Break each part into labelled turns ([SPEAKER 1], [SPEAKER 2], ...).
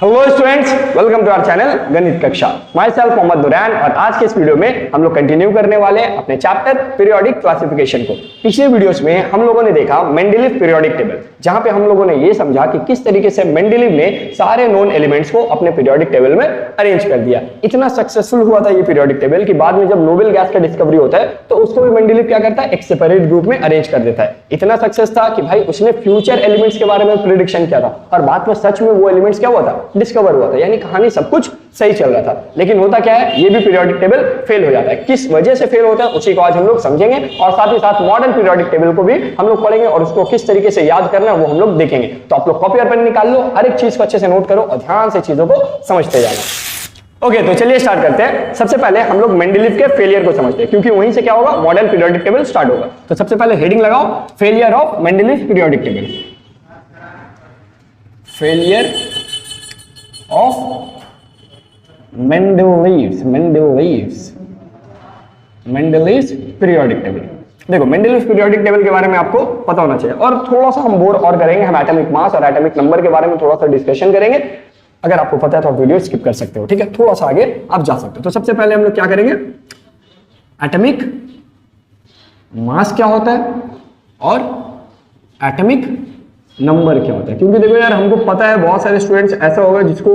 [SPEAKER 1] Hello students, welcome to our channel Ganit Kaksha. My self Mohammad दुरैन और आज के इस वीडियो में हम लोग कंटिन्यू करने वाले हैं अपने चैप्टर पीरियोडिक क्लासिफिकेशन को। पिछले वीडियोस में हम लोगों ने देखा मेंडलीव पीरियोडिक टेबल, जहां पे हम लोगों ने ये समझा कि किस तरीके से मेंडलीव ने सारे नोन एलिमेंट्स को अपने पीरियोडिक टेबल में अरेंज कर दिया। इतना सक्सेसफुल हुआ था ये पीरियोडिक टेबल कि बाद में जब नोबेल गैस का डिस्कवरी होता है तो उसको भी मेंडलीव क्या करता है, एक सेपरेट ग्रुप में अरेंज कर देता है। इतना सक्सेस था कि भाई उसने फ्यूचर एलिमेंट्स के बारे में प्रेडिक्शन किया था और बाद में सच में वो एलिमेंट्स क्या हुआ था, डिस्कवर हुआ था। यानी कहानी सब कुछ सही चल रहा था, लेकिन होता क्या है, ये भी पीरियोडिक टेबल फेल हो जाता है। किस वजह से फेल होता है उसी को आज हम लोग समझेंगे और साथ ही साथ मॉडर्न पीरियोडिक टेबल को भी हम लोग पढ़ेंगे और उसको किस तरीके से याद करना है वो हम लोग देखेंगे। तो आप लोग कॉपी और पेन निकाल लो, हर एक चीज को अच्छे से नोट करो और ध्यान से चीजों को समझते जाना। ओके, तो चलिए स्टार्ट करते हैं। सबसे पहले हम लोग मेंडलीव के फेलियर को समझते हैं, क्योंकि वहीं से क्या होगा, मॉडर्न पीरियोडिक टेबल स्टार्ट होगा। तो सबसे पहले हेडिंग लगाओ, failure of Mendeleev periodic table. Failure of Mendeleev's periodic table. देखो, मेंडलीव पीरियोडिक टेबल के बारे में आपको पता होना चाहिए और थोड़ा सा हम बोर और करेंगे। हम एटॉमिक मास और एटॉमिक नंबर के बारे में थोड़ा सा डिस्कशन करेंगे। अगर आपको पता है तो आप वीडियो स्किप कर सकते हो, ठीक है, थोड़ा सा आगे आप जा सकते हो। तो सबसे पहले हम लोग क्या करेंगे, एटॉमिक मास क्या होता है और एटॉमिक नंबर क्या होता है। क्योंकि देखो यार, हमको पता है बहुत सारे स्टूडेंट्स ऐसा होगा जिसको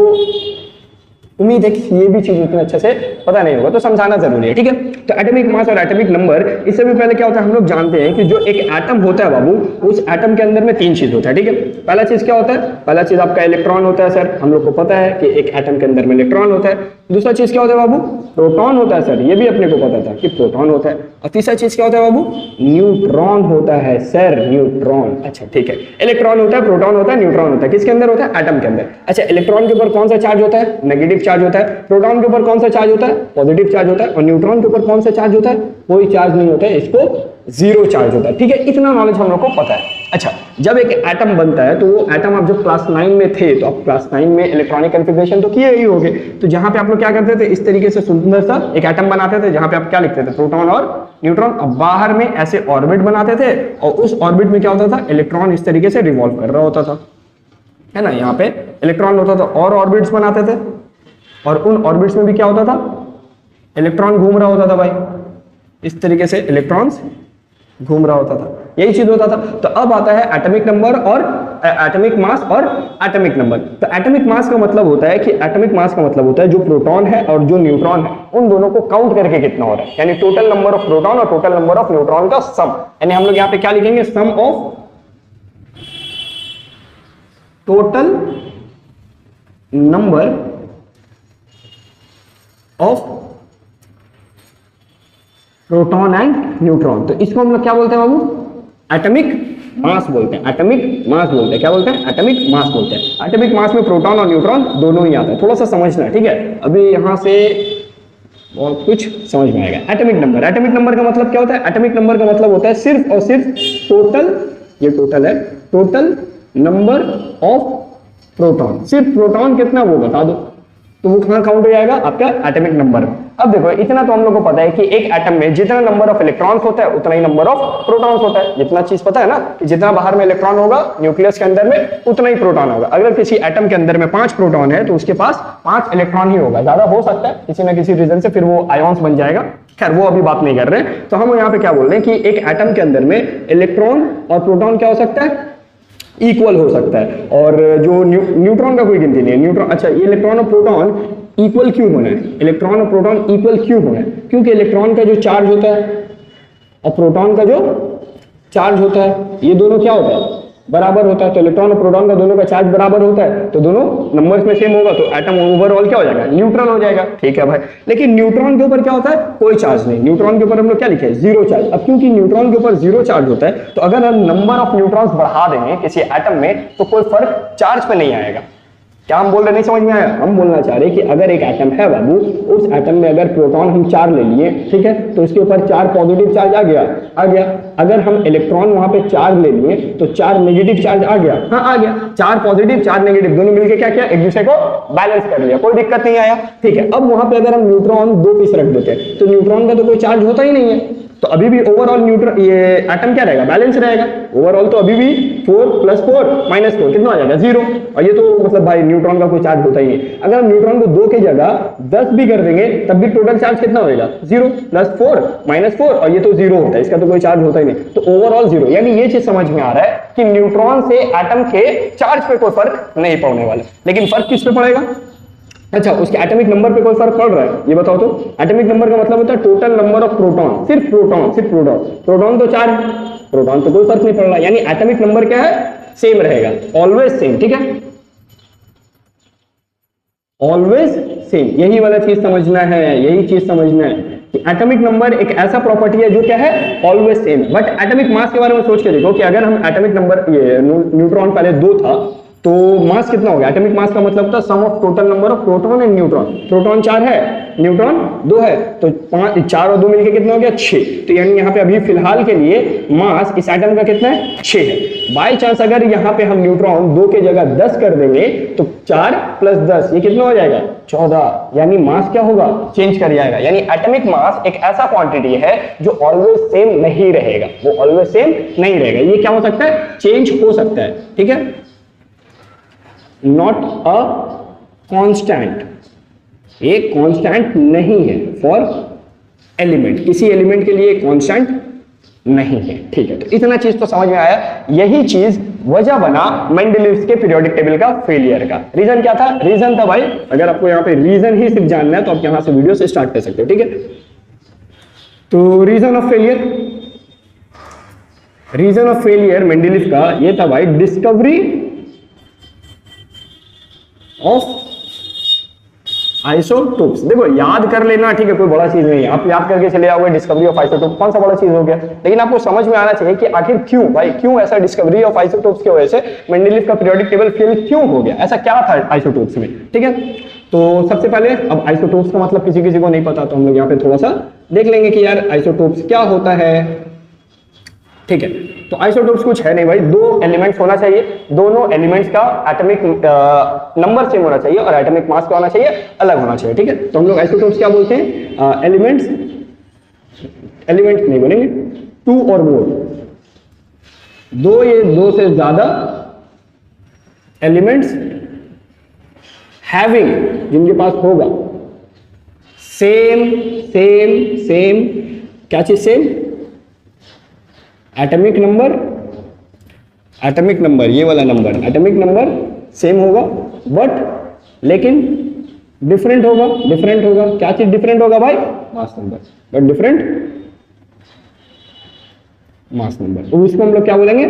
[SPEAKER 1] उम्मीद है कि ये भी चीज इतने अच्छे से पता नहीं होगा, तो समझाना जरूरी है, ठीक है। तो एटॉमिक मास और एटॉमिक नंबर, इससे भी पहले क्या होता है, हम लोग जानते हैं कि जो एक एटम होता है बाबू, उस एटम के अंदर में तीन चीज होता है, ठीक है। पहला चीज क्या होता है, पहला चीज आपका इलेक्ट्रॉन होता है। सर हम लोग को पता है कि एक एटम के अंदर में इलेक्ट्रॉन होता है। दूसरा चीज क्या होता है बाबू, प्रोटॉन होता है। सर ये भी अपने को पता था कि प्रोटॉन होता है। और तीसरा चीज क्या होता है बाबू, न्यूट्रॉन होता है। सर न्यूट्रॉन, अच्छा ठीक है। इलेक्ट्रॉन होता है, प्रोटॉन होता है, न्यूट्रॉन होता है। किसके अंदर होता है, एटम के अंदर। अच्छा, इलेक्ट्रॉन के ऊपर कौन सा चार्ज होता है, नेगेटिव चार्ज होता है। प्रोटॉन के ऊपर कौन सा चार्ज होता है, पॉजिटिव चार्ज होता है। और न्यूट्रॉन के ऊपर कौन सा चार्ज होता है, कोई चार्ज नहीं होता है, इसको जीरो चार्ज होता है, ठीक है। इतना नॉलेज हम लोग को पता है। अच्छा, जब एक एटम बनता है तो वो एटम, आप जब क्लास 9 में थे तो आप क्लास 9 में इलेक्ट्रॉनिक कॉन्फ़िगरेशन तो किए ही होंगे। तो जहां पे आप लोग क्या करते थे, इस तरीके से सुंदर सा एक एटम बनाते थे, जहां पे आप क्या लिखते थे, प्रोटॉन और न्यूट्रॉन। अब बाहर में ऐसे ऑर्बिट बनाते थे और उस ऑर्बिट में क्या होता था, इलेक्ट्रॉन इस तरीके से रिवॉल्व कर रहा होता था, है ना। यहाँ पे इलेक्ट्रॉन होता था और ऑर्बिट्स बनाते थे और उन ऑर्बिट्स में भी क्या होता था, इलेक्ट्रॉन घूम रहा होता था भाई। इस तरीके से इलेक्ट्रॉन्स घूम रहा होता था, यही चीज होता था। तो अब आता है एटॉमिक नंबर और एटॉमिक मास और एटॉमिक नंबर। तो एटॉमिक मास का मतलब होता है कि एटॉमिक मास का मतलब होता है जो प्रोटॉन है और जो न्यूट्रॉन है, उन दोनों को काउंट करके कितना हो रहा है, यानी टोटल नंबर ऑफ प्रोटॉन और टोटल नंबर ऑफ न्यूट्रॉन का सम। यानी हम लोग यहाँ पे क्या लिखेंगे, sum of total number of proton and neutron. तो इसको हम लोग क्या बोलते हैं बाबू, एटॉमिक मास बोलते हैं। एटॉमिक मास बोलते हैं, क्या बोलते हैं, एटॉमिक मास बोलते हैं। एटॉमिक मास में प्रोटॉन और न्यूट्रॉन दोनों ही आता है, थोड़ा सा समझना, ठीक है। अभी यहां से बहुत कुछ समझ में आएगा। एटॉमिक नंबर, एटॉमिक नंबर का मतलब क्या होता है, एटॉमिक नंबर का मतलब होता है सिर्फ और सिर्फ टोटल, ये टोटल है, टोटल नंबर ऑफ प्रोटॉन। सिर्फ प्रोटॉन कितना वो बता दो, तो वो कहां काउंट हो जाएगा, आपका एटॉमिक नंबर। अब देखो, इतना तो हम लोग को पता है कि एक एटम में जितना नंबर ऑफ इलेक्ट्रॉन्स होता है उतना ही नंबर ऑफ प्रोटॉन्स होता है। जितना चीज पता है ना कि जितना बाहर में इलेक्ट्रॉन होगा न्यूक्लियस के अंदर में, उतना ही प्रोटॉन होगा। अगर किसी एटम के अंदर में 5 प्रोटॉन है तो उसके पास 5 इलेक्ट्रॉन ही होगा। ज्यादा हो सकता है किसी ना किसी रीजन से, फिर वो आयॉन्स बन जाएगा। खैर वो अभी बात नहीं कर रहे हैं। तो हम यहाँ पे क्या बोल रहे हैं कि एक एटम के अंदर में इलेक्ट्रॉन और प्रोटॉन क्या हो सकता है, इक्वल हो सकता है। और जो न्यूट्रॉन का कोई गिनती नहीं है। न्यूट्रॉन, अच्छा, ये इलेक्ट्रॉन और प्रोटॉन इक्वल क्यों होना है, इलेक्ट्रॉन और प्रोटॉन इक्वल क्यों होना है, क्योंकि इलेक्ट्रॉन का जो चार्ज होता है और प्रोटॉन का जो चार्ज होता है, ये दोनों क्या होता है, बराबर होता है। तो इलेक्ट्रॉन और प्रोटॉन का दोनों का चार्ज बराबर होता है, तो दोनों नंबर्स में सेम होगा, तो एटम ओवरऑल क्या हो जाएगा, न्यूट्रल हो जाएगा, ठीक है भाई। लेकिन न्यूट्रॉन के ऊपर क्या होता है, कोई चार्ज नहीं। न्यूट्रॉन के ऊपर हम लोग क्या लिखे, जीरो चार्ज। अब क्योंकि न्यूट्रॉन के ऊपर जीरो चार्ज होता है, तो अगर हम नंबर ऑफ न्यूट्रॉन्स बढ़ा देंगे किसी एटम में तो कोई फर्क चार्ज पे नहीं आएगा। क्या हम बोल रहे, नहीं समझ में आया। हम बोलना चाह रहे कि अगर एक एटम है बाबू, उस एटम में अगर प्रोटॉन हम 4 ले लिए, ठीक है, तो उसके ऊपर 4 पॉजिटिव चार्ज आ गया। अगर हम इलेक्ट्रॉन वहां पे चार्ज ले लिए तो 4 नेगेटिव चार्ज आ गया, हाँ आ गया, 4 पॉजिटिव 4 नेगेटिव दोनों मिलके क्या किया, एक दूसरे को बैलेंस कर लिया, कोई दिक्कत नहीं आया। ठीक है, अब वहां पे अगर हम न्यूट्रॉन 2 पीस रख देते हैं तो न्यूट्रॉन का तो कोई चार्ज होता ही नहीं है, तो अभी भी ओवरऑल न्यूट्रॉन ये एटम क्या रहेगा, बैलेंस रहेगा। ओवरऑल तो अभी भी 4 + 4 - 4 कितना आ जाएगा, 0। और ये तो मतलब भाई न्यूट्रॉन का कोई चार्ज होता ही नहीं। अगर हम न्यूट्रॉन को 2 की जगह 10 भी कर देंगे तब भी टोटल चार्ज कितना होगा, 0 + 4 - 4, और ये तो 0 होता है, इसका तो कोई चार्ज होता ही नहीं, तो ओवरऑल 0। यानी ये चीज समझ में आ रहा है कि न्यूट्रॉन से एटम के चार्ज पे कोई फर्क नहीं पड़ने वाला, लेकिन फर्क किस पे पड़ेगा, अच्छा उसके एटॉमिक नंबर पे कोई फर्क पड़ रहा है, ये बताओ तो। एटॉमिक नंबर का मतलब होता है टोटल नंबर ऑफ प्रोटॉन, सिर्फ प्रोटॉन तो 4 है, प्रोटॉन तो कोई फर्क नहीं पड़ रहा, यानी एटॉमिक नंबर क्या है, सेम रहेगा, ऑलवेज सेम। ठीक है, ऑलवेज सेम, यही वाला चीज समझना है, यही चीज समझना है कि एटॉमिक नंबर एक ऐसा प्रॉपर्टी है जो क्या है, always same. But atomic mass के बारे में सोच के देखो कि अगर हम एटॉमिक नंबर, ये न्यूट्रॉन पहले 2 था तो मास कितना हो गया, एटॉमिक मास का मतलब होता है sum of total number of proton and neutron. Proton 4 है, न्यूट्रॉन 2 है, तो 4 और 2 मिलके कितना हो गया, 6। तो यानी यहाँ पे अभी फिलहाल के लिए मास इस एटम का कितना है, 6 है। बाय चांस अगर यहाँ पे हम न्यूट्रॉन 2 के जगह 10 कर देंगे तो 4 + 10 ये कितना हो जाएगा, 14। यानी मास क्या होगा, चेंज कर जाएगा। यानी एटॉमिक मास एक ऐसा क्वांटिटी है जो ऑलवेज सेम नहीं रहेगा, वो ऑलवेज सेम नहीं रहेगा, ये क्या हो सकता है, चेंज हो सकता है। ठीक है, नॉट अ कांस्टेंट, एक कांस्टेंट नहीं है फॉर एलिमेंट, किसी एलिमेंट के लिए कांस्टेंट नहीं है। ठीक है, तो इतना चीज तो समझ में आया। यही चीज वजह बना मेंडलीव्स के पीरियोडिक टेबल का फेलियर का। रीजन क्या था, रीजन था भाई, अगर आपको यहाँ पे रीजन ही सिर्फ जानना है तो आप यहां से वीडियो से स्टार्ट कर सकते हो। ठीक है, तो रीजन ऑफ फेलियर मेंडलीव का ये था भाई, डिस्कवरी ऑफ आइसोटोप्स। देखो याद कर लेना, ठीक है, कोई बड़ा चीज नहीं है, आप याद करके चले आओगे डिस्कवरी ऑफ आइसोटोप, कौन सा बड़ा चीज हो गया, लेकिन आपको समझ में आना चाहिए कि आखिर क्यों भाई, क्यों ऐसा डिस्कवरी ऑफ आइसोटोप्स की वजह से मेंडलीव का पीरियोडिक टेबल फेल क्यों हो गया, ऐसा क्या था आइसोटोप्स में। ठीक है, तो सबसे पहले अब आइसोटोप्स का मतलब किसी किसी को नहीं पता, तो हम लोग यहाँ पे थोड़ा सा देख लेंगे कि यार आइसोटोप्स क्या होता है। ठीक है, तो आइसोटोप्स कुछ है नहीं भाई, 2 एलिमेंट्स होना चाहिए, दोनों एलिमेंट्स का एटॉमिक नंबर सेम होना चाहिए और एटॉमिक मास क्या होना चाहिए, अलग होना चाहिए। ठीक है, तो हम लोग आइसोटोप्स क्या बोलते हैं, एलिमेंट्स नहीं बोलेंगे, 2 और मोर, 2 से ज्यादा एलिमेंट्स हैविंग, जिनके पास होगा सेम क्या चीज, सेम एटॉमिक नंबर, ये वाला नंबर एटॉमिक नंबर सेम होगा, बट लेकिन डिफरेंट होगा। क्या चीज डिफरेंट होगा भाई, mass number, but different mass number, तो उसको हम लोग क्या बोलेंगे,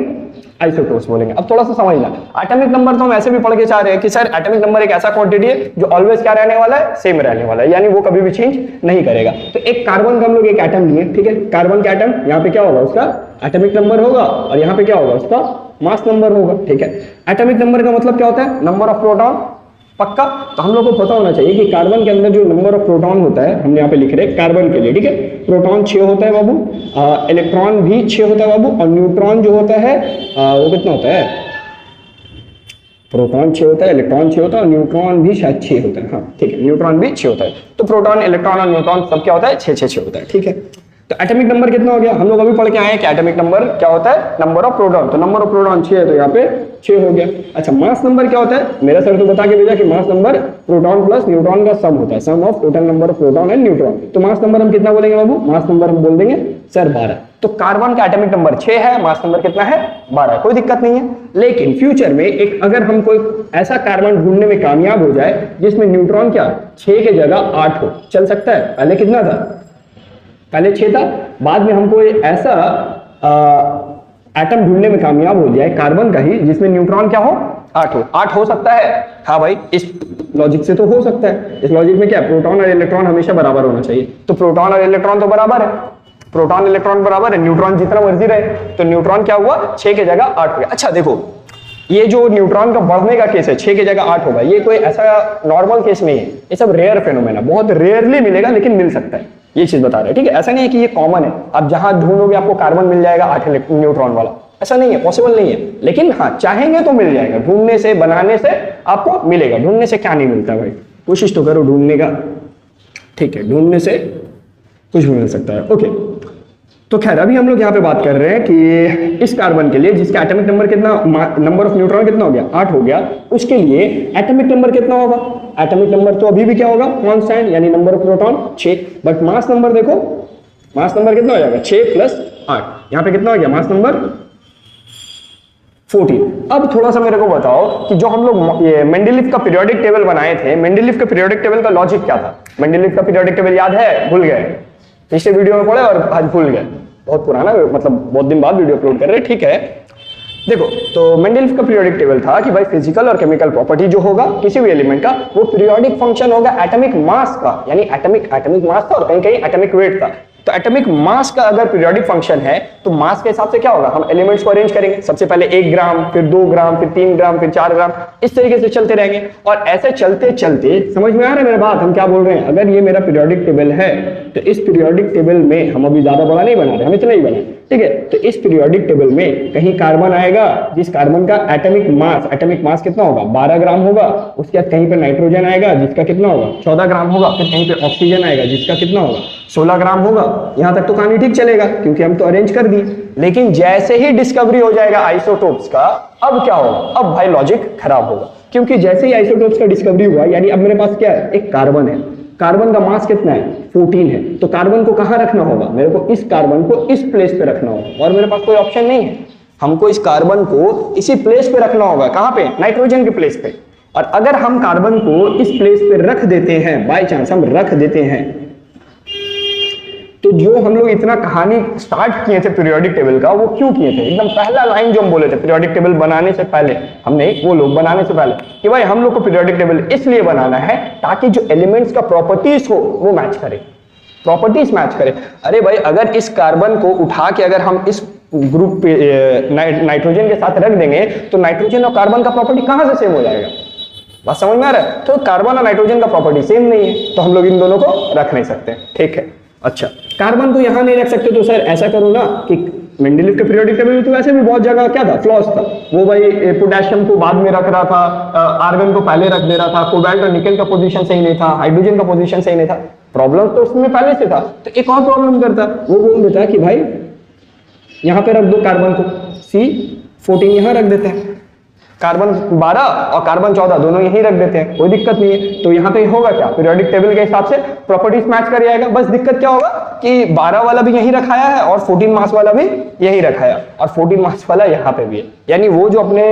[SPEAKER 1] आइसोटोप्स बोलेंगे। अब थोड़ा सा समझना, एटॉमिक नंबर तो हम ऐसे भी पढ़ के चाह रहे हैं कि सर एटॉमिक नंबर एक ऐसा क्वांटिटी है जो ऑलवेज क्या रहने वाला है, सेम रहने वाला है, यानी वो कभी भी चेंज नहीं करेगा। तो एक कार्बन का हम लोग एक एटम लिए, ठीक है, कार्बन का एटम, यहाँ पे क्या होगा, उसका एटॉमिक नंबर होगा और यहाँ पे क्या होगा, उसका मास नंबर होगा। ठीक है, एटॉमिक नंबर का मतलब क्या होता है, नंबर ऑफ प्रोटॉन, पक्का। तो हम लोग को पता होना चाहिए कि कार्बन के अंदर जो नंबर ऑफ प्रोटॉन होता है, हमने यहाँ पे लिख रहे हैं कार्बन के लिए, ठीक है, प्रोटॉन 6 होता है बाबू, इलेक्ट्रॉन भी 6 होता है बाबू, और न्यूट्रॉन जो होता है वो कितना होता है, प्रोटॉन 6 होता है, इलेक्ट्रॉन 6 होता है और न्यूट्रॉन भी शायद 6 होता है, हाँ ठीक है, न्यूट्रॉन भी 6 होता है। तो प्रोटॉन, इलेक्ट्रॉन और न्यूट्रॉन सब क्या होता है, 6 होता है। ठीक है, तो एटॉमिक नंबर कितना हो गया, हम लोग अभी पढ़ के आए हैं कि एटॉमिक नंबर क्या होता है, नंबर ऑफ प्रोटॉन, तो नंबर ऑफ प्रोटॉन 6 है तो यहाँ पे 6 हो गया। अच्छा, मास नंबर क्या होता है, मेरा सर तो बता के भेजा कि mass number proton plus neutron का सम होता है, sum of total number of proton and neutron. तो मास नंबर हम कितना बोलेंगे बाबू, मास नंबर हम बोल देंगे सर 12। तो कार्बन का एटॉमिक नंबर 6 है, मास नंबर कितना है, 12, कोई दिक्कत नहीं है। लेकिन फ्यूचर में एक अगर हम कोई ऐसा कार्बन ढूंढने में कामयाब हो जाए जिसमें न्यूट्रॉन क्या 6 के जगह 8 हो, चल सकता है। पहले कितना था, पहले 6 था, बाद में हमको ऐसा एटम ढूंढने में कामयाब हो जाए कार्बन का ही जिसमें न्यूट्रॉन क्या हो, 8 हो सकता है। हाँ भाई, इस लॉजिक से तो हो सकता है। इस लॉजिक में क्या है, प्रोटॉन और इलेक्ट्रॉन हमेशा बराबर होना चाहिए, तो प्रोटॉन और इलेक्ट्रॉन तो बराबर है, प्रोटॉन इलेक्ट्रॉन बराबर है, न्यूट्रॉन जितना मर्जी रहे, तो न्यूट्रॉन क्या हुआ 6 के जगह 8 हो गया। अच्छा देखो, ये जो न्यूट्रॉन का बढ़ने का केस है 6 की जगह 8 होगा, ये कोई ऐसा नॉर्मल केस नहीं है, ये सब रेयर फेनोमेना, बहुत रेयरली मिलेगा लेकिन मिल सकता है। ये चीज बता रहे हैं, ठीक है। ऐसा नहीं है कि ये कॉमन है, आप जहां ढूंढोगे आपको कार्बन मिल जाएगा 8 न्यूट्रॉन वाला, ऐसा नहीं है, पॉसिबल नहीं है। लेकिन हाँ, चाहेंगे तो मिल जाएगा, ढूंढने से बनाने से आपको मिलेगा। ढूंढने से क्या नहीं मिलता भाई, कोशिश तो करो ढूंढने का, ठीक है, ढूंढने से कुछ भी मिल सकता है। ओके, तो खैर अभी हम लोग यहाँ पे बात कर रहे हैं कि इस कार्बन के लिए जिसका एटॉमिक नंबर कितना, नंबर ऑफ न्यूट्रॉन कितना हो गया, 8 हो गया, उसके लिए एटॉमिक नंबर कितना होगा। एटॉमिक नंबर तो अभी भी क्या होगा, कांस्टेंट, यानी number of proton 6, but mass number देखो, मास नंबर कितना हो जाएगा 6 + 8, यहाँ पे कितना हो गया मास नंबर 14। अब थोड़ा सा मेरे को बताओ कि जो हम लोग ये मेंडलीव का पीरियोडिक टेबल बनाए थे, मेंडलीव का पीरियोडिक टेबल का लॉजिक क्या था। मेंडलीव का पीरियोडिक टेबल याद है, भूल गए, पिछले वीडियो में पढ़े और आज भूल गए, बहुत पुराना, मतलब बहुत दिन बाद वीडियो अपलोड कर रहे हैं, ठीक है। देखो, तो मेंडलीव का पीरियोडिक टेबल था कि भाई फिजिकल और केमिकल प्रॉपर्टी जो होगा किसी भी एलिमेंट का, वो पीरियोडिक फंक्शन होगा एटॉमिक मास का, यानी एटॉमिक मास था और कहीं कहीं एटॉमिक वेट था। तो एटॉमिक मास का अगर पीरियोडिक फंक्शन है तो मास के हिसाब से क्या होगा, हम एलिमेंट्स को अरेंज करेंगे, सबसे पहले 1 ग्राम, फिर 2 ग्राम, फिर 3 ग्राम, फिर 4 ग्राम, इस तरीके से चलते रहेंगे। और ऐसे चलते चलते, समझ में आ रहा है मेरा बात, हम क्या बोल रहे हैं, अगर ये मेरा पीरियोडिक टेबल है तो इस पीरियोडिक टेबल में हम अभी ज्यादा बड़ा नहीं बना रहे, हम इतना ही बना, ठीक है। तो इस पीरियोडिक टेबल में कहीं कार्बन आएगा जिस कार्बन का एटॉमिक मास कितना होगा, 12 ग्राम होगा। उसके बाद कहीं पे नाइट्रोजन आएगा जिसका कितना होगा, 14 ग्राम होगा। फिर कहीं पे ऑक्सीजन आएगा जिसका कितना होगा, 16 ग्राम होगा। यहां तक तो कहानी ठीक चलेगा क्योंकि हम तो अरेंज कर दी। लेकिन जैसे ही डिस्कवरी हो जाएगा आइसोटोप्स का, अब क्या होगा, अब भाई लॉजिक खराब होगा, क्योंकि जैसे ही आइसोटोप्स का डिस्कवरी हुआ, यानी अब मेरे पास क्या है, एक कार्बन है, कार्बन का मास कितना है, 14 है। तो कार्बन को कहां रखना होगा, मेरे को इस कार्बन को इस प्लेस पे रखना होगा, और मेरे पास कोई ऑप्शन नहीं है, हमको इस कार्बन को इसी प्लेस पे रखना होगा। कहां पे, नाइट्रोजन के प्लेस पे। और अगर हम कार्बन को इस प्लेस पे रख देते हैं, बाय चांस हम रख देते हैं, तो जो हम लोग इतना कहानी स्टार्ट किए थे पीरियोडिक टेबल का, वो क्यों किए थे, एकदम पहला लाइन जो हम बोले थे पीरियोडिक टेबल बनाने से पहले, हमने वो लोग बनाने से पहले, कि भाई हम लोग को पीरियोडिक टेबल इसलिए बनाना है ताकि जो एलिमेंट्स का प्रॉपर्टीज हो वो मैच करे, प्रॉपर्टीज मैच करे। अरे भाई, अगर इस कार्बन को उठा के अगर हम इस ग्रुप पे नाइट्रोजन के साथ रख देंगे तो नाइट्रोजन और कार्बन का प्रॉपर्टी कहां से सेम हो जाएगा, बात समझ में आ रहा है। तो कार्बन और नाइट्रोजन का प्रॉपर्टी सेम नहीं है, तो हम लोग इन दोनों को रख नहीं सकते, ठीक है। अच्छा, कार्बन को यहां नहीं रख सकते, तो सर ऐसा करो ना कि मेंडलीव के पीरियोडिक टेबल में तो वैसे भी बहुत जगह क्या था, फ्लॉज था, वो भाई पोटेशियम को बाद में रख रहा था, आर्गन को पहले रख दे रहा था, कोबाल्ट और निकेल का पोजीशन सही नहीं था, हाइड्रोजन का पोजीशन सही नहीं था, प्रॉब्लम तो उसमें पहले से था। तो एक और प्रॉब्लम करता, वो बोल देता कि भाई यहां पे रख दो कार्बन को, C14 यहां रख देते हैं, कार्बन 12 और कार्बन 14 दोनों यहीं रख देते हैं, कोई दिक्कत नहीं है। तो यहाँ पे होगा क्या, पीरियोडिक टेबल के हिसाब से प्रॉपर्टीज मैच कर जाएगा। बस दिक्कत क्या होगा कि 12 वाला भी यहीं रखाया है और 14 मास वाला भी यहीं रखाया, और 14 मास वाला यहाँ पे भी है। यानी वो जो अपने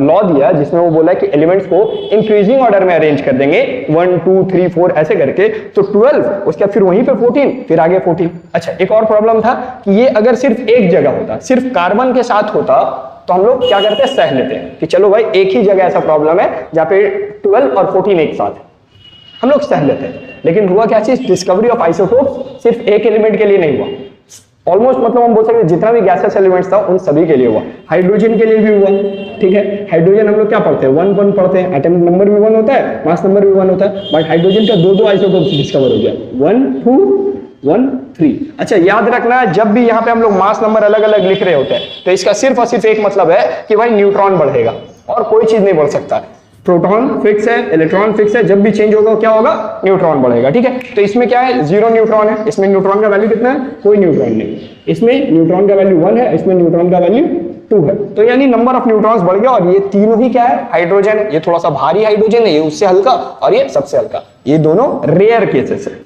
[SPEAKER 1] लॉ दिया जिसमें वो बोला कि एलिमेंट्स को इंक्रीजिंग ऑर्डर में अरेंज कर देंगे, 1 2 3 4 ऐसे करके, तो 12, उसके बाद फिर वहीं पे 14, फिर आगे 14। अच्छा, एक और प्रॉब्लम था कि ये अगर सिर्फ एक जगह होता, सिर्फ कार्बन के साथ होता, तो हम लोग क्या करते हैं, सह लेते हैं कि चलो भाई एक ही जगह ऐसा प्रॉब्लम है जहां पे 12 और 14 एक साथ है, हम लोग सह लेते हैं। लेकिन हुआ क्या चीज, डिस्कवरी ऑफ आइसोटोप्स सिर्फ एक एलिमेंट के लिए नहीं हुआ, ऑलमोस्ट मतलब हम बोल सकते हैं जितना भी गैसेस एलिमेंट्स था उन सभी के लिए हुआ। हाइड्रोजन के लिए भी हुआ, ठीक है। हाइड्रोजन हम लोग क्या पढ़ते हैं, 1 1 पढ़ते हैं, एटॉमिक नंबर भी 1 होता है, मास नंबर भी 1 होता है, बट हाइड्रोजन का 2 आइसोटोप्स डिस्कवर हो गया, 1 2 1 3। अच्छा, याद रखना जब भी यहाँ पे हम लोग मास नंबर अलग अलग लिख रहे होते हैं तो इसका सिर्फ और सिर्फ एक मतलब है कि भाई न्यूट्रॉन बढ़ेगा, और कोई चीज नहीं बढ़ सकता। प्रोटॉन फिक्स है, इलेक्ट्रॉन फिक्स है, जब भी चेंज होगा क्या होगा, न्यूट्रॉन बढ़ेगा, ठीक है। तो इसमें क्या है, 0 न्यूट्रॉन है, इसमें न्यूट्रॉन का वैल्यू कितना है, कोई न्यूट्रॉन नहीं, इसमें न्यूट्रॉन का वैल्यू 1 है, इसमें न्यूट्रॉन का वैल्यू 2 है। तो यानी नंबर ऑफ न्यूट्रॉन्स बढ़ गया, और ये तीनों ही क्या है, हाइड्रोजन, ये थोड़ा सा भारी हाइड्रोजन है, ये उससे हल्का, और ये सबसे हल्का, ये दोनों रेयर केसेस है,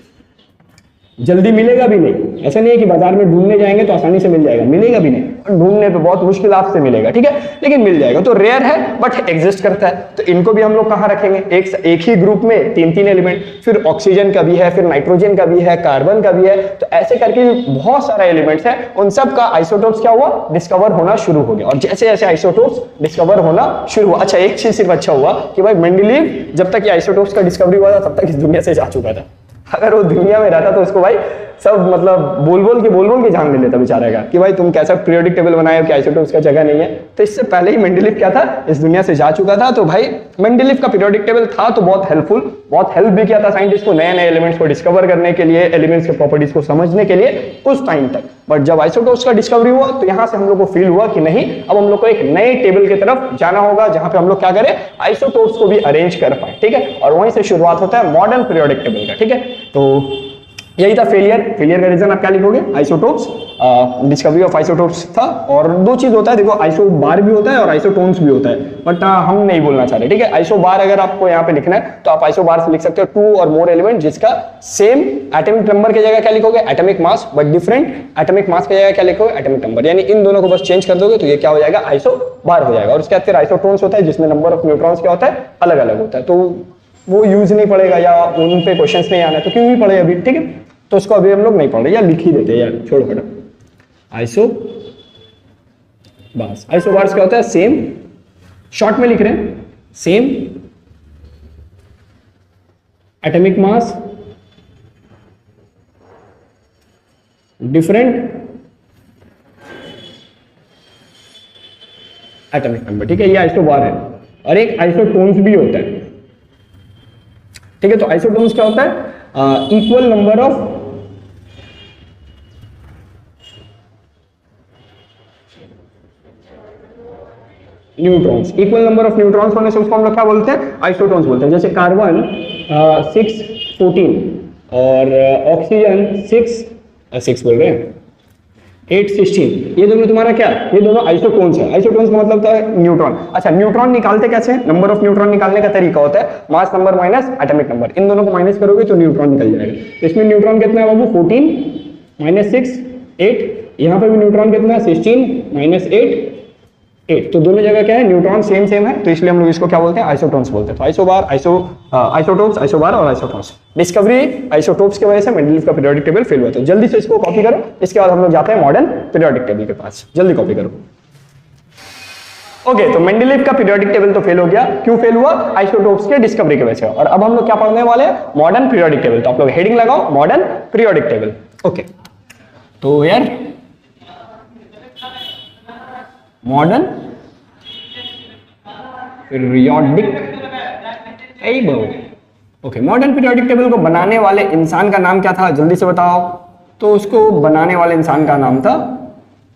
[SPEAKER 1] जल्दी मिलेगा भी नहीं। ऐसा नहीं है कि बाजार में ढूंढने जाएंगे तो आसानी से मिल जाएगा, मिलेगा भी नहीं, ढूंढने पे बहुत मुश्किल से मिलेगा, ठीक है, लेकिन मिल जाएगा। तो रेयर है बट एग्जिस्ट करता है। तो इनको भी हम लोग कहाँ रखेंगे, एक ही ग्रुप में 3 एलिमेंट, फिर ऑक्सीजन का भी है, फिर नाइट्रोजन का भी है, कार्बन का भी है, तो ऐसे करके बहुत सारे एलिमेंट्स है, उन सब का आइसोटोप्स क्या हुआ, डिस्कवर होना शुरू हो गया। और जैसे जैसे आइसोटोप्स डिस्कवर होना शुरू हुआ, अच्छा एक चीज सिर्फ अच्छा हुआ कि भाई मेंडलीव जब तक ये आइसोटोप्स का डिस्कवरी हुआ था तब तक इस दुनिया से जा चुका था। अगर वो दुनिया में रहता तो उसको भाई सब मतलब बोल बोल के जान ले लेता बेचारे का कि भाई तुम कैसा पीरियोडिक टेबल बनाए हो कि आइसोटोप्स का जगह नहीं है। तो इससे पहले ही मेंडलीव क्या था, इस दुनिया से जा चुका था। तो भाई मेंडलीव का पीरियोडिक टेबल था तो बहुत हेल्पफुल, बहुत हेल्प भी किया था साइंटिस्ट को नए नए एलिमेंट्स को डिस्कवर करने के लिए, एलिमेंट्स के प्रॉपर्टीज को समझने के लिए उस टाइम तक। बट जब आइसोटोप्स का डिस्कवरी हुआ तो यहां से हम लोग को फील हुआ कि नहीं, अब हम लोग को एक नए टेबल की तरफ जाना होगा जहां पे हम लोग क्या करें, आइसोटोप्स को भी अरेंज कर पाए। ठीक है, और वहीं से शुरुआत होता है मॉडर्न पीरियोडिक टेबल का। ठीक है, तो यही था फेलियर का रीजन आप क्या लिखोगे, आइसोटोप्स, डिस्कवरी ऑफ आइसोटोप्स था। और दो चीज होता है, देखो आइसोबार भी होता है और आइसोटोन्स भी होता है, बट हम नहीं बोलना चाह रहे। ठीक है, आइसोबार अगर आपको यहाँ पे लिखना है तो आप आइसोबार से लिख सकते हो 2 और मोर एलिमेंट जिसका सेम एटॉमिक नंबर की जगह क्या लिखोगे, atomic mass, but different atomic mass की जगह क्या लिखोगे, एटॉमिक नंबर। यानी इन दोनों को बस चेंज कर दोगे तो ये क्या हो जाएगा, आइसोबार हो जाएगा। और उसके बाद फिर आइसोटोन्स होता है जिसमें नंबर ऑफ न्यूट्रॉन्स क्या होता है, अलग अलग होता है। तो वो यूज नहीं पड़ेगा या उन पे क्वेश्चंस नहीं आना, तो क्यों भी पड़े अभी। ठीक है, तो उसको अभी हम लोग नहीं पढ़ रहे या लिख ही देते हैं यार, छोड़ो हटो। आइसोबार्स क्या होता है, सेम, शॉर्ट में लिख रहे हैं, same atomic mass, different atomic number. ठीक है, ये आइसोबार है। और एक आइसोटोन्स भी होता है। ठीक है, तो आइसोटोन्स क्या होता है, equal number of neutrons, equal number of neutrons होने से उसको हम लोग क्या बोलते हैं, आइसोटोन्स बोलते हैं। जैसे कार्बन 614 और ऑक्सीजन 6 बोल रहे हैं 816, ये दोनों तुम्हारा क्या, ये दोनों आइसोटोन्स है। आइसोटोन्स का मतलब होता है न्यूट्रॉन। अच्छा, न्यूट्रॉन निकालते कैसे, नंबर ऑफ न्यूट्रॉन निकालने का तरीका होता है mass number minus atomic number, इन दोनों को माइनस करोगे तो न्यूट्रॉन निकल जाएगा। तो इसमें न्यूट्रॉन कितना है बाबू, 14 माइनस 6 8, यहाँ पे भी न्यूट्रॉन कितना है, 16 माइनस 8 8। तो दोनों जगह क्या है, न्यूट्रॉन सेम है, तो इसलिए हम लोग इसको क्या बोलते हैं, आइसोटोन्स बोलते हैं। तो आइसोबार, आइसोटोप्स, आइसोबार और आइसोटोन्स। डिस्कवरी आइसोटोप्स की वजह से मेंडलीव का पीरियोडिक टेबल फेल हुआ। तो जल्दी से इसको कॉपी करो, इसके बाद हम लोग जाते हैं मॉडर्न पीरियोडिक टेबल के पास। जल्दी कॉपी करो। ओके, तो मेंडलीव का पीरियोडिक टेबल तो फेल हो गया। क्यों फेल हुआ, आइसोटोप्स के डिस्कवरी की वजह से। और अब हम लोग क्या पढ़ने वाले हैं, मॉडर्न पीरियोडिक टेबल। तो आप लोग हेडिंग लगाओ, मॉडर्न पीरियोडिक टेबल। ओके, तो यार modern periodic table. Okay, modern periodic table को बनाने वाले इंसान का नाम क्या था, जल्दी से बताओ। तो उसको बनाने वाले इंसान का नाम था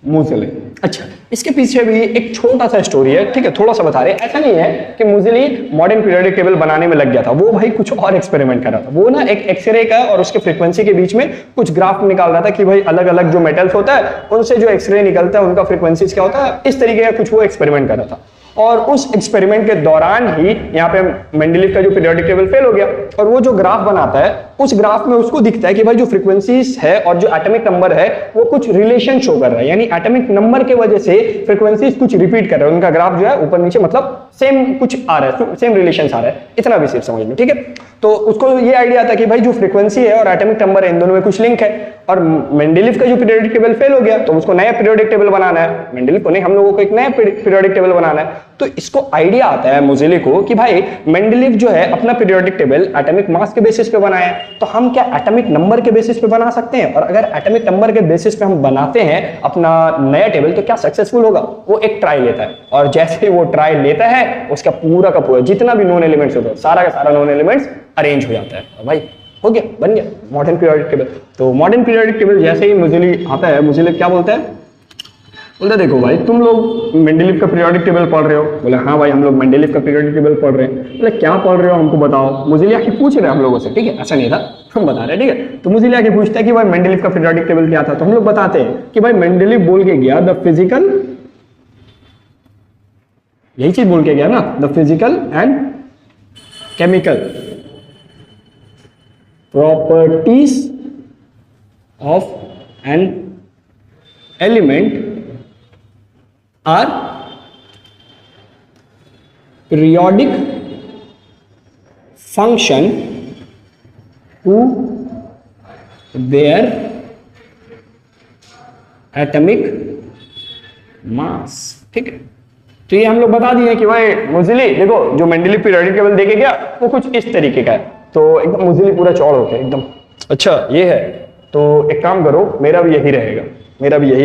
[SPEAKER 1] मोज़ेले। अच्छा, इसके पीछे भी एक छोटा सा स्टोरी है। ठीक है, थोड़ा सा बता रहे, ऐसा नहीं है कि मोज़ेले मॉडर्न पीरियोडिक टेबल बनाने में लग गया था। वो भाई कुछ और एक्सपेरिमेंट कर रहा था। वो ना एक एक्सरे का और उसके फ्रीक्वेंसी के बीच में कुछ ग्राफ निकाल रहा था कि भाई अलग अलग जो मेटल्स होता है उनसे जो एक्सरे निकलता है उनका फ्रीक्वेंसीज क्या होता है, इस तरीके का कुछ वो एक्सपेरिमेंट कर रहा था। और उस एक्सपेरिमेंट के दौरान ही यहाँ पे मेंडलीव का जो पीरियोडिक टेबल फेल हो गया। और वो जो ग्राफ बनाता है उस ग्राफ में उसको दिखता है कि भाई जो फ्रीक्वेंसीज है और जो एटॉमिक नंबर है वो कुछ रिलेशन शो कर रहा है, यानी एटॉमिक नंबर के वजह से फ्रीक्वेंसीज कुछ रिपीट कर रहे हैं। उनका ग्राफ जो है ऊपर नीचे मतलब सेम कुछ आ रहा है, सेम रिलेशन आ रहा है, इतना भी सिर्फ समझ लो। ठीक है, तो उसको ये आइडिया आता है कि भाई जो फ्रीक्वेंसी है और एटॉमिक नंबर है इन दोनों में कुछ लिंक है। और मेंडलीव का जो पीरियोडिक टेबल फेल हो गया तो उसको नया पीरियोडिक टेबल बनाना है। मेंडलीव को नहीं, हम लोगों को एक नया पीरियोडिक टेबल बनाना है। तो इसको आइडिया आता है मोज़ेले को कि भाई मेंडलीव जो है अपना पीरियोडिक टेबल एटॉमिक मास के बेसिस पे बनाया है, तो हम क्या एटॉमिक नंबर के बेसिस पे बना सकते हैं। और अगर एटॉमिक नंबर के बेसिस पे हम बनाते हैं अपना नया टेबल तो क्या सक्सेसफुल होगा। वो एक ट्राई लेता है और जैसे वो ट्राई लेता है उसका पूरा का पूरा जितना भी नॉन एलिमेंट्स होता है सारा का सारा नॉन एलिमेंट्स अरेंज हो जाता है। और भाई हो गया, बन गया मॉडर्न पीरियोडिक टेबल। तो मॉडर्न पीरियोडिक टेबल जैसे ही मोज़ेले आता है, मोज़ेले क्या बोलता है, बोलता देखो भाई तुम लोग मेंडलीव का पीरियोडिक टेबल पढ़ रहे हो। बोले हाँ भाई हम लोग मेंडलीव का पीरियोडिक टेबल पढ़ रहे हैं। बोले क्या पढ़ रहे हो हमको बताओ। मोज़ेले आके पूछ रहे हैं हम लोगों से। ठीक है, ऐसा नहीं था, हम बता रहे हैं। ठीक है, तो मोज़ेले आके पूछता है कि भाई मेंडलीव का पीरियोडिक टेबल क्या था। तो हम लोग बताते हैं कि भाई मेंडलीव बोल के गया द फिजिकल, यही चीज बोल के गया ना, the physical and chemical properties of an element are periodic function to their atomic mass। ठीक है, तो ये हम लोग बता दिए कि भाई मोज़ेले देखो जो मेंडलीव पीरियोडिक टेबल देके गया वो कुछ इस तरीके का है। तो एकदम मोज़ेले पूरा चौड़ होके एकदम अच्छा ये है तो एक काम करो, मेरा भी यही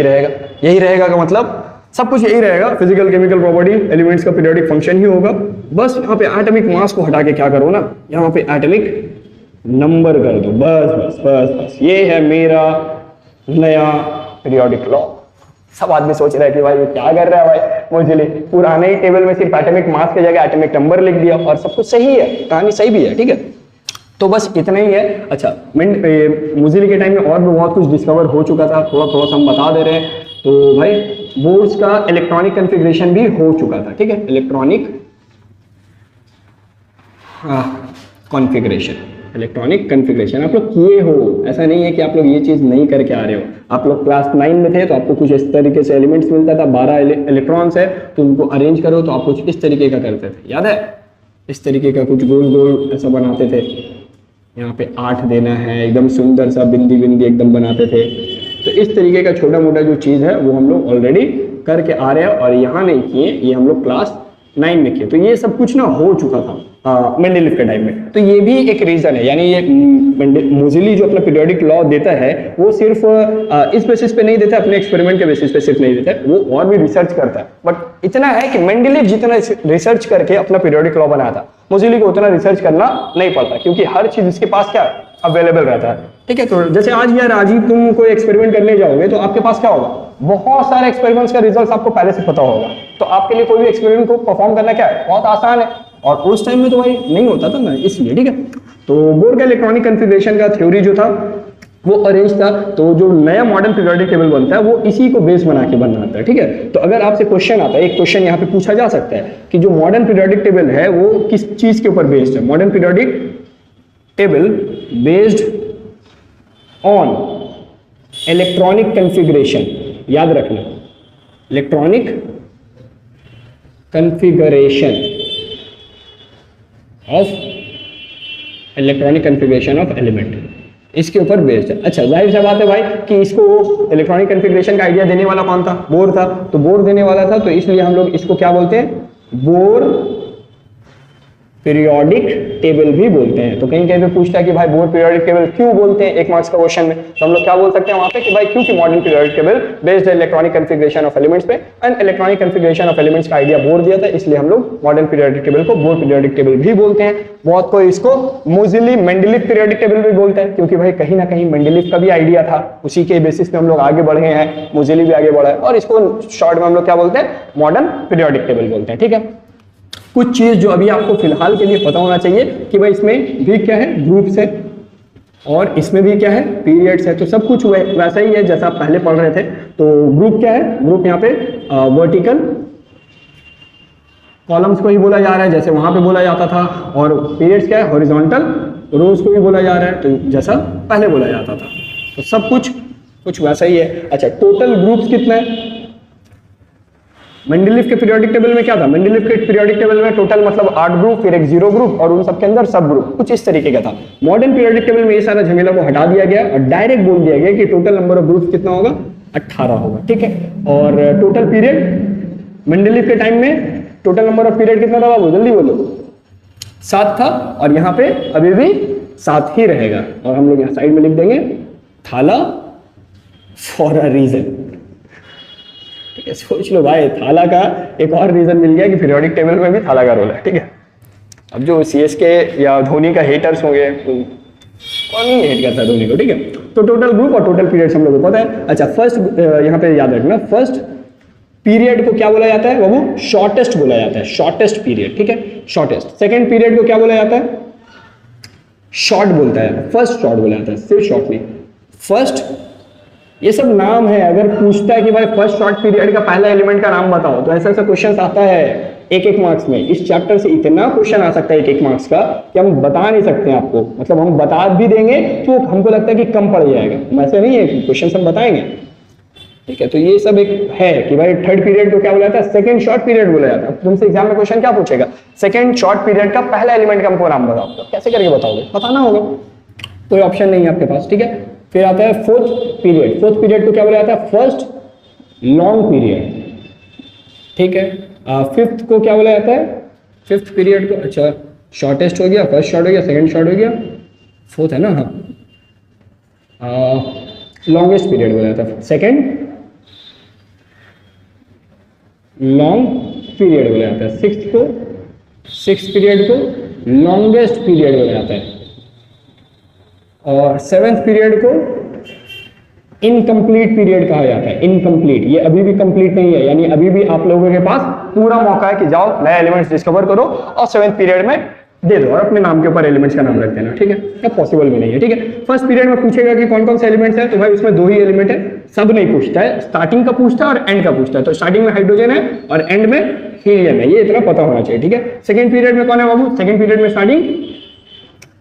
[SPEAKER 1] रहेगा का मतलब सब कुछ यही रहेगा, फिजिकल केमिकल प्रॉपर्टी, एलिमेंट्स का पीरियोडिक फंक्शन ही होगा। बस यहाँ पे एटॉमिक मास को हटा के क्या करो ना, यहाँ पे एटॉमिक नंबर कर दो, बस ये है मेरा नया पीरियोडिक लॉ। सब आदमी सोच रहा है कि भाई ये क्या कर रहा है भाई, मुझे पुराने ही टेबल में सिर्फ एटॉमिक मास की जगह एटॉमिक नंबर लिख दिया और सब कुछ सही है, कहानी सही भी है, ठीक है। तो बस इतना ही है। अच्छा, मोज़िली के टाइम में और भी बहुत कुछ डिस्कवर हो चुका था, थोड़ा थोड़ा हम बता दे रहे हैं। तो भाई बोर्ड्स का इलेक्ट्रॉनिक कॉन्फ़िगरेशन भी हो चुका था, ठीक है, इलेक्ट्रॉनिक कॉन्फ़िगरेशन आप लोग किए हो, ऐसा नहीं है कि आप लोग ये चीज़ नहीं करके आ रहे हो। आप लोग क्लास 9 में थे तो आपको कुछ इस तरीके से एलिमेंट्स मिलता था, 12 इलेक्ट्रॉन्स है तो उनको अरेंज करो तो आप कुछ इस तरीके का करते थे, याद है, इस तरीके का कुछ गोल गोल ऐसा बनाते थे, यहाँ पे 8 देना है, एकदम सुंदर सा बिंदी बिंदी एकदम बनाते थे। तो इस तरीके का छोटा मोटा जो चीज़ है वो हम लोग ऑलरेडी करके आ रहे हैं और यहाँ नहीं किए, ये हम लोग क्लास 9 में किए। तो ये सब कुछ ना हो चुका था मेंडेलीव के टाइम में। तो ये भी एक रीजन है, यानी ये मोज़िली जो अपना पीरियोडिक लॉ देता है वो सिर्फ इस बेसिस पे नहीं देता, अपने एक्सपेरिमेंट के बेसिस पे सिर्फ नहीं देता है, वो और भी रिसर्च करता है। बट इतना है कि मेंडेलीव जितना रिसर्च करके अपना पीरियोडिक लॉ बनाया था, मोज़िली को उतना रिसर्च करना नहीं पड़ता, क्योंकि हर चीज इसके पास क्या अवेलेबल रहता है, ठीक है। तो जैसे आज या राजीव तुम कोई एक्सपेरिमेंट करने जाओगे तो आपके पास क्या होगा, बहुत सारे एक्सपेरिमेंट्स का रिजल्ट आपको पहले से पता होगा। तो आपके लिए कोई भी एक्सपेरिमेंट को परफॉर्म करना क्या है, बहुत आसान है। और उस टाइम में तो भाई नहीं होता था ना, इसलिए, ठीक है। तो बोर का इलेक्ट्रॉनिक कॉन्फ़िगरेशन का थ्योरी जो था वो अरेंज था। तो जो नया मॉडर्न पीरियोडिक टेबल बनता है वो इसी को बेस बना के बनाता है, ठीक है। तो अगर आपसे क्वेश्चन आता है, एक क्वेश्चन यहाँ पे पूछा जा सकता है कि जो मॉडर्न पीरियोडिक टेबल है वो किस चीज के ऊपर बेस्ड है। Modern periodic table based on electronic configuration, याद रखना, इलेक्ट्रॉनिक कॉन्फ़िगरेशन ऑफ एलिमेंट, इसके ऊपर बेस्ड है। अच्छा, जाहिर सी बात है भाई कि इसको इलेक्ट्रॉनिक कॉन्फ़िगरेशन का आइडिया देने वाला कौन था, बोर था। तो बोर देने वाला था, तो इसलिए हम लोग इसको क्या बोलते हैं, बोर पीरियोडिक टेबल भी बोलते हैं। तो कहीं कहीं पे पूछता है कि भाई बोर पीरियोडिक टेबल क्यों बोलते हैं 1 मार्क्स का क्वेश्चन में, तो हम लोग क्या बोल सकते हैं वहां पे कि भाई क्योंकि मॉडर्न पीरियोडिक टेबल बेस्ड है इलेक्ट्रॉनिक कॉन्फ़िगरेशन ऑफ एलिमेंट्स पे, and electronic configuration of elements का आइडिया बोर दिया था, इसलिए हम लोग मॉडर्न पीरियोडिक टेबल को बोर पीरियोडिक टेबल भी बोलते हैं। बहुत कोई इसको मोज़िली मेंडेलीव पीरियोडिक टेबल भी बोलते हैं, क्योंकि भाई कहीं ना कहीं मेंडेलीव का भी आइडिया था, उसी के बेसिस पे हम लोग आगे बढ़े हैं, मोज़िली भी आगे बढ़ा है, और इसको शॉर्ट में हम लोग क्या बोलते हैं, मॉडर्न पीरियोडिक टेबल बोलते हैं, ठीक है। कुछ चीज जो अभी आपको फिलहाल के लिए पता होना चाहिए कि भाई इसमें भी क्या है, ग्रुप्स है, और इसमें भी क्या है, पीरियड्स है। तो सब कुछ वैसा ही है जैसा आप पहले पढ़ रहे थे। तो ग्रुप क्या है, ग्रुप यहाँ पे वर्टिकल कॉलम्स को ही बोला जा रहा है जैसे वहां पे बोला जाता था, और पीरियड्स क्या है, हॉरिजॉन्टल रोज को भी बोला जा रहा है, तो जैसा पहले बोला जाता था। तो सब कुछ वैसा ही है। अच्छा, टोटल ग्रुप्स कितने हैं, मेंडेलीव के पीरियोडिक टेबल में क्या था, मेंडेलीव के पीरियोडिक टेबल में टोटल मतलब 8 ग्रुप, फिर एक 0 ग्रुप, और उन सबके अंदर सब ग्रुप, कुछ इस तरीके का था। मॉडर्न पीरियोडिक टेबल में ये सारा झमेला को हटा दिया गया और डायरेक्ट बोल दिया गया कि टोटल नंबर ऑफ ग्रुप्स कितना होगा, 18 होगा, ठीक है। और टोटल पीरियड मेंडेलीव के टाइम में टोटल नंबर ऑफ पीरियड कितना था बाबू, जल्दी बोलो, 7 था, और यहाँ पे अभी भी 7 ही रहेगा। और हम लोग यहाँ साइड में लिख देंगे थाला फॉर अ रीजन, ठीक है। सोच लो भाई, थाला का एक और रीजन मिल गया कि पीरियोडिक टेबल में भी थाला का रोल है, ठीक है। अब जो सीएसके या धोनी का हेटर्स होंगे, कौन नहीं हेट करता धोनी को, ठीक है। तो टोटल ग्रुप और टोटल पीरियड्स हम लोगों को पता है। अच्छा, फर्स्ट यहाँ पे याद रखना, फर्स्ट पीरियड को क्या बोला जाता है, वो शॉर्टेस्ट बोला जाता है, शॉर्टेस्ट पीरियड, ठीक है, शॉर्टेस्ट। सेकेंड पीरियड को क्या बोला जाता है, शॉर्ट बोलता है, फर्स्ट शॉर्ट बोला जाता है, सिर्फ शॉर्ट नहीं, फर्स्ट। ये सब नाम है, अगर पूछता है कि भाई फर्स्ट शॉर्ट पीरियड का पहला एलिमेंट का नाम बताओ, तो ऐसा क्वेश्चन आता है 1-1 मार्क्स में। इस चैप्टर से इतना क्वेश्चन आ सकता है 1-1 मार्क्स का कि हम बता नहीं सकते आपको, मतलब हम बता भी देंगे तो हमको लगता है कि कम पड़ जाएगा, ऐसे नहीं है कि क्वेश्चन हम बताएंगे, ठीक है। तो ये सब एक है कि भाई थर्ड पीरियड को क्या बोला जाता है, सेकंड शॉर्ट पीरियड बोला जाता है। तुमसे एग्जाम में क्वेश्चन क्या पूछेगा, सेकंड शॉर्ट पीरियड का पहला एलिमेंट का हमको नाम बताओ, तो कैसे करके बताओगे, बताना होगा, कोई ऑप्शन नहीं है आपके पास, ठीक है। फिर आता है फोर्थ पीरियड, फोर्थ पीरियड को क्या बोला जाता है, फर्स्ट लॉन्ग पीरियड, ठीक है। फिफ्थ को क्या बोला जाता है, फिफ्थ पीरियड को, अच्छा शॉर्टेस्ट हो गया, फर्स्ट शॉर्ट हो गया, सेकंड शॉर्ट हो गया, फोर्थ है ना, हाँ लॉन्गेस्ट पीरियड बोला जाता है, सेकेंड लॉन्ग पीरियड बोला जाता है, सिक्स पीरियड को लॉन्गेस्ट पीरियड बोला जाता है, और सेवेंथ पीरियड को इनकम्प्लीट पीरियड कहा जाता है। इनकम्प्लीट, ये अभी भी कंप्लीट नहीं है, यानी अभी भी आप लोगों के पास पूरा मौका है कि जाओ नए एलिमेंट्स डिस्कवर करो और सेवेंथ पीरियड में दे दो और अपने नाम के ऊपर एलिमेंट्स का नाम रख देना, ठीक है। अब पॉसिबल भी नहीं है, ठीक है। फर्स्ट पीरियड में पूछेगा कि कौन कौन से एलिमेंट्स है, तो भाई उसमें 2 ही एलिमेंट है, सब नहीं पूछता है, स्टार्टिंग का पूछता है और एंड का पूछता है। तो स्टार्टिंग में हाइड्रोजन है और एंड में हीलियम है, ये इतना पता होना चाहिए, ठीक है। सेकंड पीरियड में कौन है बाबू, सेकंड पीरियड में स्टार्टिंग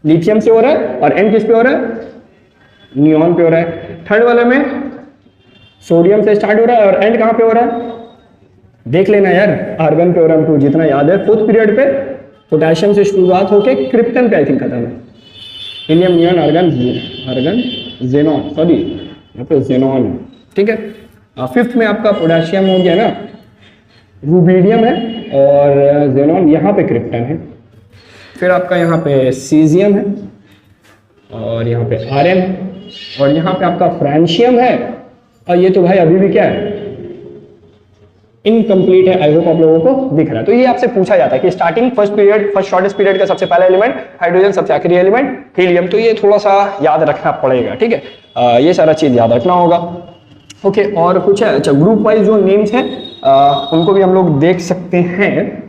[SPEAKER 1] लिथियम से हो रहा है और एंड किस पे हो रहा है, नियॉन पे हो रहा है। थर्ड वाले में सोडियम से स्टार्ट हो रहा है और एंड कहां पे हो रहा है, देख लेना यार, आर्गन पे हो रहा है हमको जितना याद है। फोर्थ पीरियड पे पोटेशियम से शुरुआत होके क्रिप्टन पे आई थिंक खत्म है, helium, neon, argon, xenon, sorry यहाँ पे जेनॉन, ठीक है। फिफ्थ में आपका पोटेशियम हो गया ना, रूबीडियम है और जेनॉन, यहाँ पे क्रिप्टन है। फिर आपका यहाँ पे सीजियम है और यहाँ पे आरएन और यहाँ पे आपका फ्रांशियम है, और ये तो भाई अभी भी क्या है, इनकम्प्लीट है। आई होप आप लोगों को दिख रहा है। तो ये आपसे पूछा जाता है कि starting first period, first shortest period का सबसे पहला एलिमेंट हाइड्रोजन, सबसे आखिरी एलिमेंट हीलियम। तो ये थोड़ा सा याद रखना पड़ेगा, ठीक है। ये सारा चीज याद रखना होगा, ओके। और कुछ है, अच्छा, ग्रुप वाइज जो नेम्स हैं उनको भी हम लोग देख सकते हैं।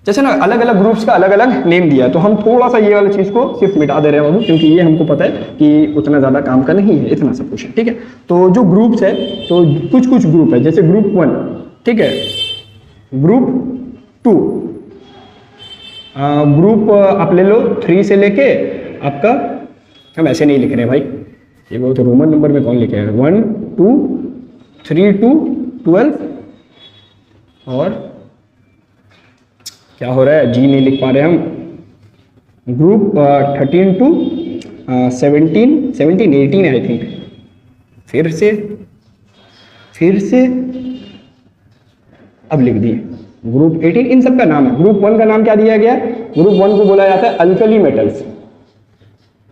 [SPEAKER 1] जैसे ना अलग अलग ग्रुप्स का अलग अलग नेम दिया है, तो हम थोड़ा सा ये वाली चीज को सिर्फ मिटा दे रहे हैं बाबू, क्योंकि ये हमको पता है कि उतना ज्यादा काम का नहीं है, इतना सब कुछ है, ठीक है। तो जो ग्रुप्स है, तो कुछ कुछ ग्रुप है, जैसे ग्रुप 1, ठीक है, ग्रुप 2, ग्रुप आप ले लो 3 से लेके आपका, हम ऐसे नहीं लिख रहे भाई, ये वो तो रोमन नंबर में कौन लिखे हैं, 1 2 3 to 12, और क्या हो रहा है, जी नहीं लिख पा रहे हम, ग्रुप 13 to 17 18 आई थिंक, फिर से अब लिख दिए ग्रुप 18, इन सब का नाम है। ग्रुप 1 का नाम क्या दिया गया, ग्रुप 1 को बोला जाता है अल्कली मेटल्स।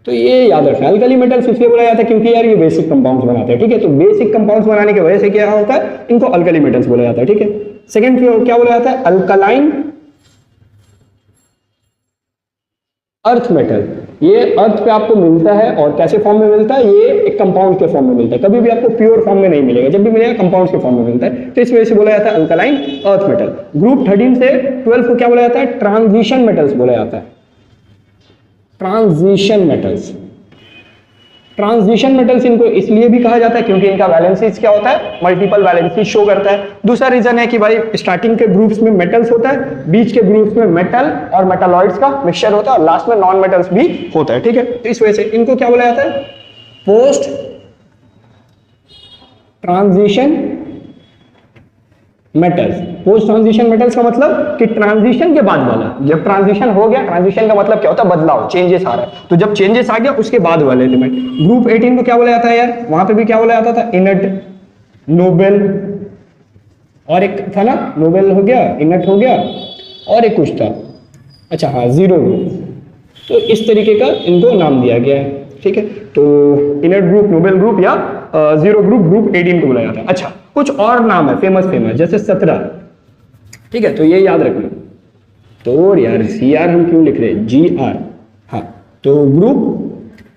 [SPEAKER 1] तो ये याद रखना, अल्कली मेटल्स इसलिए बोला जाता है क्योंकि यार ये बेसिक कंपाउंड्स बनाते हैं, ठीक है। तो बेसिक कंपाउंड्स बनाने की वजह से क्या होता है, इनको अल्कली मेटल्स बोला जाता है, ठीक है। सेकंड क्या बोला जाता है, अल्कलाइन अर्थ मेटल। ये अर्थ पे आपको मिलता है, और कैसे फॉर्म में मिलता है, ये एक कंपाउंड के फॉर्म में मिलता है, कभी भी आपको प्योर फॉर्म में नहीं मिलेगा, जब भी मिलेगा कंपाउंड के फॉर्म में मिलता है। तो इस वजह से बोला जाता है अल्कलाइन अर्थ मेटल। ग्रुप 13 से 12 को क्या बोला जाता है, ट्रांजिशन मेटल्स बोला जाता है, ट्रांजिशन मेटल्स। ट्रांजिशन मेटल्स इनको इसलिए भी कहा जाता है क्योंकि इनका वैलेंसीज क्या होता है, मल्टीपल वैलेंसी शो करता है। दूसरा रीजन है कि भाई स्टार्टिंग के ग्रुप्स में मेटल्स होता है, बीच के ग्रुप्स में मेटल और मेटालॉइड्स का मिक्सचर होता है, और लास्ट में नॉन मेटल्स भी होता है, ठीक है। तो इस वजह से इनको क्या बोला जाता है, post transition metals. Post transition metals का मतलब कि ट्रांजिशन के बाद वाला, जब ट्रांजिशन हो गया, ट्रांजिशन का मतलब क्या होता है, बदलाव, चेंजेस आ रहा है, तो जब चेंजेस आ गया उसके बाद वाले एलिमेंट। ग्रुप 18 को क्या बोला जाता है यार, वहां पे भी क्या बोला जाता था, इनर्ट, नोबेल, और एक था ना, नोबेल हो गया, इनर्ट हो गया, और एक कुछ था, अच्छा हाँ, जीरो ग्रुप। तो इस तरीके का इनको नाम दिया गया है, ठीक है। तो इनर्ट ग्रुप, नोबेल ग्रुप या जीरो ग्रुप, ग्रुप 18 को बोला जाता है। अच्छा, कुछ और नाम है फेमस, जैसे 17, ठीक है, तो ये याद रखना। तो यार CR हम क्यों लिख रहे हैं, GR, हाँ। तो ग्रुप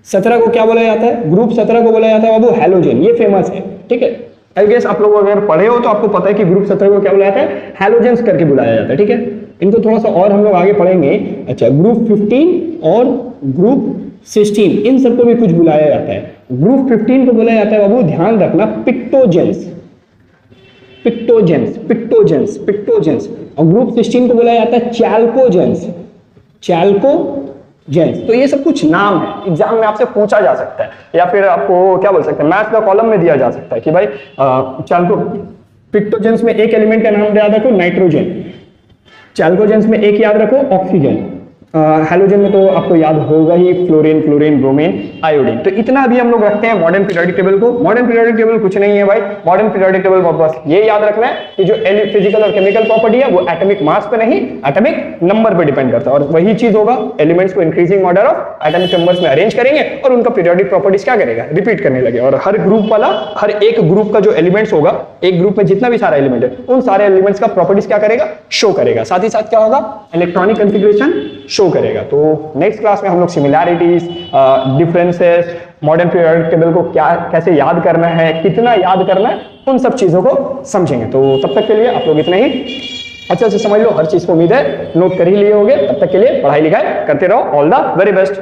[SPEAKER 1] 17 को क्या बोला जाता है, ग्रुप 17 को बोला जाता है बाबू हैलोजन, ये फेमस है, ठीक है। आई गेस आप लोग अगर पढ़े हो तो आपको पता है कि ग्रुप 17 को क्या बुलाया जाता है, हैलोजेंस करके बुलाया जाता है, ठीक है। इनको थोड़ा सा और हम लोग आगे पढ़ेंगे। अच्छा, ग्रुप 15 और ग्रुप 16, इन सबको भी कुछ बुलाया जाता है। ग्रुप 15 को बोला जाता है बाबू, ध्यान रखना, पिक्टोजेंस, पिक्टोजेंस, पिक्टोजेंस, पिक्टोजेंस। और ग्रुप 16 को बोला जाता है चैल्कोजेंस, चैल्कोजेंस। तो ये सब कुछ नाम है, एग्जाम में आपसे पूछा जा सकता है, या फिर आपको क्या बोल सकते हैं, मैथ्स का कॉलम में दिया जा सकता है कि भाई चैल्को, पिक्टोजेंस में एक एलिमेंट का नाम याद रखो, नाइट्रोजन। चैल्कोजेंस में एक याद रखो, ऑक्सीजन। हैलोजन में तो आपको याद होगा ही, फ्लोरीन, क्लोरीन, ब्रोमीन, आयोडीन। तो इतना भी हम लोग रखते हैं मॉडर्न पीरियोडिक टेबल को। मॉडर्न पीरियोडिक टेबल कुछ नहीं है भाई, मॉडर्न पीरियोडिक टेबल बस ये याद रखना है कि जो फिजिकल और केमिकल प्रॉपर्टी है वो एटॉमिक मास पे नहीं, एटॉमिक नंबर पे डिपेंड करता है। और वही चीज होगा, एलिमेंट्स को increasing order of atomic numbers में अरेंज करेंगे और उनका पीरियोडिक प्रॉपर्टीज क्या करेगा, रिपीट करने लगे। और हर ग्रुप वाला, हर एक ग्रुप का जो एलिमेंट्स होगा, एक ग्रुप में जितना भी सारा एलिमेंट है उन सारे एलिमेंट्स का प्रॉपर्टीज क्या करेगा, शो करेगा। साथ ही साथ क्या होगा, इलेक्ट्रॉनिक कॉन्फ़िगरेशन शो करेगा। तो नेक्स्ट क्लास में हम लोग similarities, differences, modern periodic table को क्या कैसे याद करना है, कितना याद करना है, उन सब चीजों को समझेंगे। तो तब तक के लिए आप लोग इतना ही अच्छे से समझ लो, हर चीज को उम्मीद है नोट कर ही लिए होगे। तब तक के लिए पढ़ाई लिखाई करते रहो। All the very best.